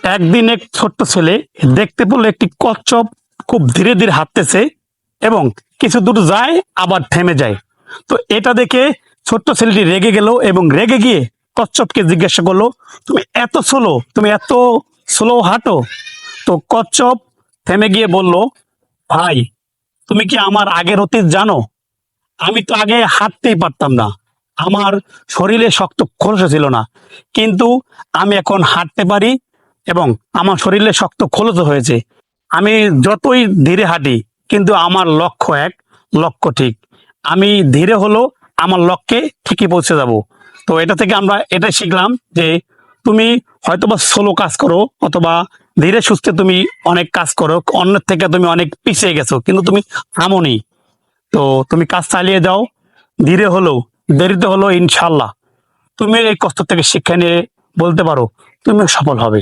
একদিন এক ছোট্ট ছেলে দেখতে পেল একটি কচ্ছপ খুব ধীরে ধীরে হাঁটতেছে এবং কিছু দূর যায় আবার থেমে যায়। তো এটা দেখে ছোট্ট ছেলেটি রেগে গেল এবং রেগে গিয়ে কচ্ছপকে জিজ্ঞাসা করলো, তুমি এত স্লো হাঁটো? তো কচ্ছপ থেমে গিয়ে বলল, ভাই, তুমি কি আমার আগের অতীত জানো? আমি তো আগে হাঁটতেই পারতাম না, আমার শরীরে শক্ত খোলস ছিল না, কিন্তু আমি এখন হাঁটতে পারি এবং আমার শরীরে শক্ত খোলস হয়েছে। আমি যতই ধীরে হাঁটি কিন্তু আমার লক্ষ্য এক, লক্ষ্য ঠিক। আমি ধীরে হলো আমার লক্ষ্যে ঠিকই পৌঁছে যাব। তো এটা থেকে আমরা এটা শিখলাম যে তুমি হয়তোবা সোলো কাজ করো অথবা ধীরে সুস্থে তুমি অনেক কাজ করো, অন্যের থেকে তুমি অনেক পিছিয়ে গেছো কিন্তু তুমি থামোনি। তো তুমি কাজ চালিয়ে যাও, ধীরে হলেও দেরিতে হলেও ইনশাল্লাহ তুমি এই কষ্ট থেকে শিক্ষা নিয়ে বলতে পারো তুমিও সফল হবে।